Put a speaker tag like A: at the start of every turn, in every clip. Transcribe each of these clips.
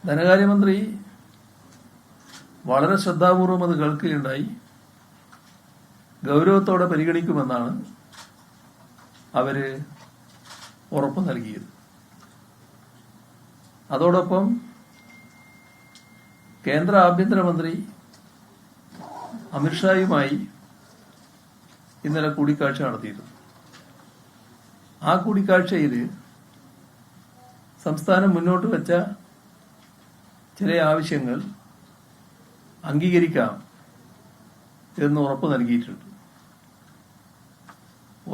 A: ധനകാര്യമന്ത്രി വളരെ ശ്രദ്ധാപൂർവം അത് കേൾക്കുകയുണ്ടായി. ഗൗരവത്തോടെ പരിഗണിക്കുമെന്നാണ് അവര് ഉറപ്പ് നൽകിയത്. അതോടൊപ്പം കേന്ദ്ര ആഭ്യന്തരമന്ത്രി അമിത്ഷായുമായി ഇന്നലെ കൂടിക്കാഴ്ച നടത്തിയിരുന്നു. ആ കൂടിക്കാഴ്ചയിൽ സംസ്ഥാനം മുന്നോട്ട് വെച്ച ചില ആവശ്യങ്ങൾ അംഗീകരിക്കാം എന്ന് ഉറപ്പ് നൽകിയിട്ടുണ്ട്.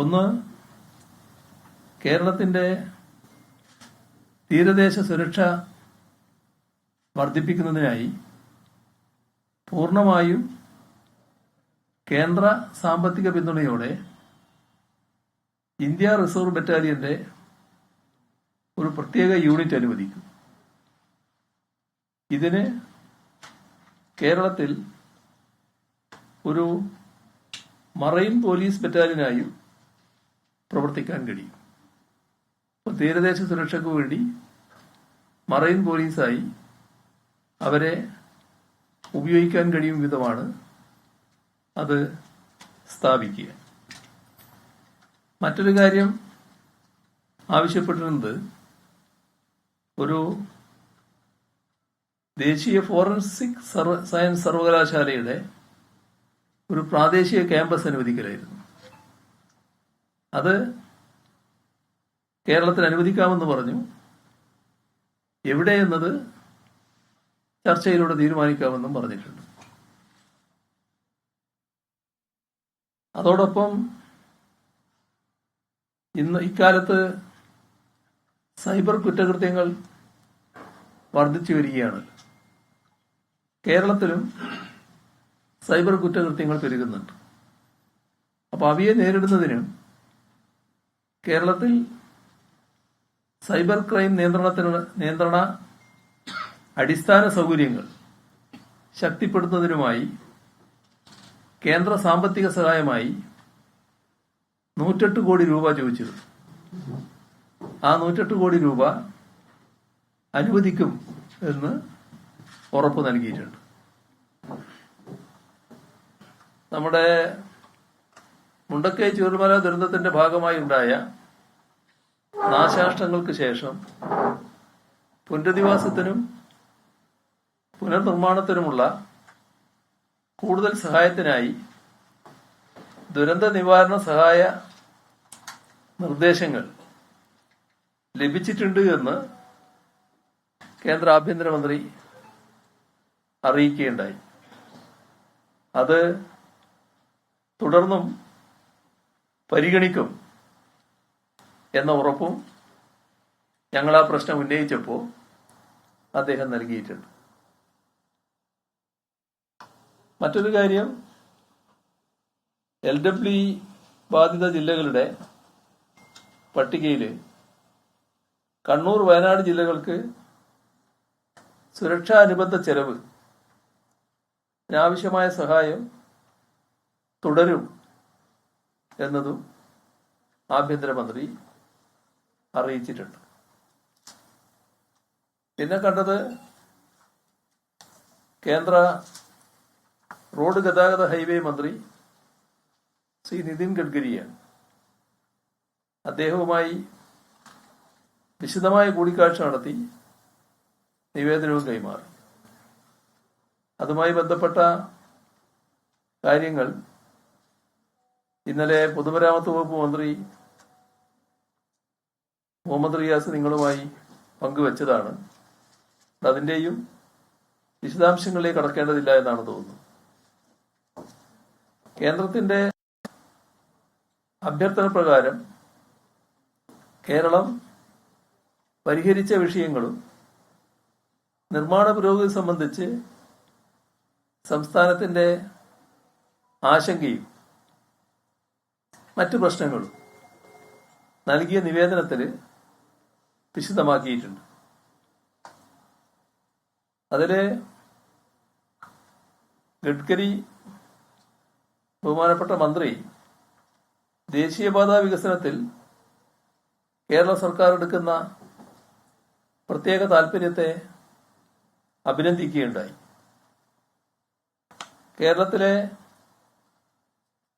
A: ഒന്ന്, കേരളത്തിന്റെ തീരദേശ സുരക്ഷ വർദ്ധിപ്പിക്കുന്നതിനായി പൂർണ്ണമായും കേന്ദ്ര സാമ്പത്തിക പിന്തുണയോടെ ഇന്ത്യ റിസർവ് ബറ്റാലിയന്റെ ഒരു പ്രത്യേക യൂണിറ്റ് അനുവദിക്കും. ഇതിന് കേരളത്തിൽ ഒരു മറൈൻ പോലീസ് ബറ്റാലിയനായും പ്രവർത്തിക്കാൻ കഴിയും. തീരദേശ സുരക്ഷയ്ക്ക് വേണ്ടി മറൈൻ പോലീസായി അവരെ ഉപയോഗിക്കാൻ കഴിയും വിധമാണ് അത് സ്ഥാപിക്കുക. മറ്റൊരു കാര്യം ആവശ്യപ്പെട്ടിരുന്നത് ഒരു ദേശീയ ഫോറൻസിക് സയൻസ് സർവകലാശാലയുടെ ഒരു പ്രാദേശിക ക്യാമ്പസ് അനുവദിക്കലായിരുന്നു. അത് കേരളത്തിൽ അനുവദിക്കാമെന്ന് പറഞ്ഞു. എവിടെയെന്നത് ചർച്ചയിലൂടെ തീരുമാനിക്കാമെന്നും പറഞ്ഞിട്ടുണ്ട്. അതോടൊപ്പം ഇക്കാലത്ത് സൈബർ കുറ്റകൃത്യങ്ങൾ വർദ്ധിച്ചു വരികയാണ്. കേരളത്തിലും സൈബർ കുറ്റകൃത്യങ്ങൾ പെരുകുന്നുണ്ട്. അപ്പൊ അവയെ നേരിടുന്നതിനും കേരളത്തിൽ സൈബർ ക്രൈം നിയന്ത്രണ അടിസ്ഥാന സൗകര്യങ്ങൾ ശക്തിപ്പെടുത്തുന്നതിനുമായി കേന്ദ്ര സാമ്പത്തിക സഹായമായി 108 കോടി രൂപ ചോദിച്ചിരുന്നു. ആ 108 കോടി രൂപ അനുവദിക്കും എന്ന് ഉറപ്പ് നൽകിയിട്ടുണ്ട്. നമ്മുടെ മുണ്ടക്കൈ ചൂരൽമല ദുരന്തത്തിന്റെ ഭാഗമായി ഉണ്ടായ നാശനഷ്ടങ്ങൾക്ക് ശേഷം പുനരധിവാസത്തിനും പുനർനിർമ്മാണത്തിനുമുള്ള കൂടുതൽ സഹായത്തിനായി ദുരന്ത നിവാരണ സഹായ നിർദ്ദേശങ്ങൾ ലഭിച്ചിട്ടുണ്ട് എന്ന് കേന്ദ്ര ആഭ്യന്തരമന്ത്രി അറിയിക്കുകയുണ്ടായി. അത് തുടർന്നും പരിഗണിക്കും എന്ന ഉറപ്പും ഞങ്ങൾ ആ പ്രശ്നം ഉന്നയിച്ചപ്പോൾ അദ്ദേഹം നൽകിയിട്ടുണ്ട്. മറ്റൊരു കാര്യം, LWE ബാധിത ജില്ലകളുടെ പട്ടികയിൽ കണ്ണൂർ, വയനാട് ജില്ലകൾക്ക് സുരക്ഷാ അനുബന്ധ ചെലവ് ആവശ്യമായ സഹായം തുടരും എന്നതും ആഭ്യന്തരമന്ത്രി അറിയിച്ചിട്ടുണ്ട്. പിന്നെ കണ്ടത് കേന്ദ്ര റോഡ് ഗതാഗത ഹൈവേ മന്ത്രി ശ്രീ നിതിൻ ഗഡ്കരിയാണ്. അദ്ദേഹവുമായി വിശദമായ കൂടിക്കാഴ്ച നടത്തി നിവേദനവും കൈമാറി. അതുമായി ബന്ധപ്പെട്ട കാര്യങ്ങൾ ഇന്നലെ പൊതുമരാമത്ത് വകുപ്പ് മന്ത്രി മുഹമ്മദ് റിയാസ് നിങ്ങളുമായി പങ്കുവച്ചതാണ്. അതിന്റെയും വിശദാംശങ്ങളിലേക്ക് കടക്കേണ്ടതില്ല എന്നാണ് തോന്നുന്നത്. കേന്ദ്രത്തിന്റെ അഭ്യർത്ഥന പ്രകാരം കേരളം പരിഹരിച്ച വിഷയങ്ങളും നിർമ്മാണ പുരോഗതി സംബന്ധിച്ച് സംസ്ഥാനത്തിന്റെ ആശങ്കയും മറ്റു പ്രശ്നങ്ങളും നൽകിയ നിവേദനത്തിൽ വിശദമാക്കിയിട്ടുണ്ട്. അതില് ഗഡ്കരി ബഹുമാനപ്പെട്ട മന്ത്രി ദേശീയപാതാ വികസനത്തിൽ കേരള സർക്കാർ എടുക്കുന്ന പ്രത്യേക താൽപര്യത്തെ അഭിനന്ദിക്കുകയുണ്ടായി. കേരളത്തിലെ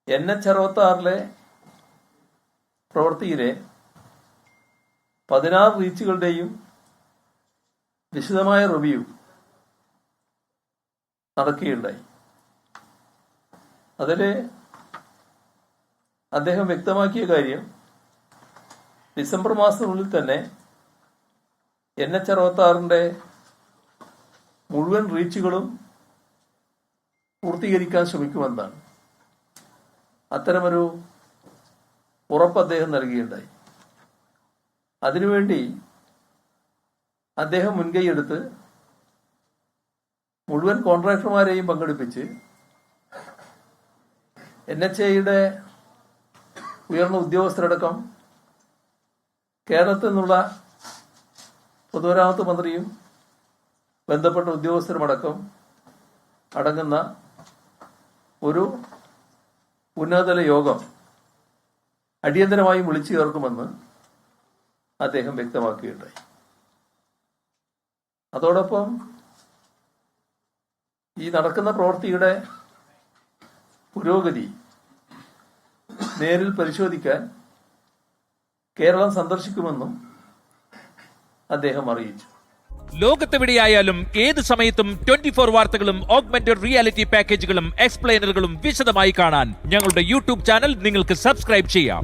A: NH-66 പ്രവൃത്തിയിലെ 16 റീച്ചുകളുടെയും വിശദമായ റിവ്യൂ നടക്കുകയുണ്ടായി. അതിൽ അദ്ദേഹം വ്യക്തമാക്കിയ കാര്യം, ഡിസംബർ മാസത്തിനുള്ളിൽ തന്നെ NH-66 മുഴുവൻ റീച്ചുകളും പൂർത്തീകരിക്കാൻ ശ്രമിക്കുമെന്നാണ്. അത്തരമൊരു ഉറപ്പ് അദ്ദേഹം നൽകുകയുണ്ടായി. അതിനുവേണ്ടി അദ്ദേഹം മുൻകൈയെടുത്ത് മുഴുവൻ കോൺട്രാക്ടർമാരെയും പങ്കെടുപ്പിച്ച് NHAയുടെ ഉയർന്ന ഉദ്യോഗസ്ഥരടക്കം കേരളത്തിൽ നിന്നുള്ള പൊതുമരാമത്ത് മന്ത്രിയും ബന്ധപ്പെട്ട ഉദ്യോഗസ്ഥരുമടക്കം അടങ്ങുന്ന ഒരു ഉന്നതതല യോഗം അടിയന്തരമായി വിളിച്ചു ചേർക്കുമെന്ന് അദ്ദേഹം വ്യക്തമാക്കുകയുണ്ടായി. അതോടൊപ്പം ഈ നടക്കുന്ന പ്രവൃത്തിയുടെ പുരോഗതി നേരിൽ പരിശോധിക്കാൻ കേരളം സന്ദർശിക്കുമെന്നും അദ്ദേഹം അറിയിച്ചു.
B: ലോകത്തെവിടെയായാലും ഏത് സമയത്തും 24 വാർത്തകളും ഓഗ്മെന്റഡ് റിയാലിറ്റി പാക്കേജുകളും എക്സ്പ്ലെയിനറുകളും വിശദമായി കാണാൻ ഞങ്ങളുടെ യൂട്യൂബ് ചാനൽ നിങ്ങൾക്ക് സബ്സ്ക്രൈബ് ചെയ്യാം.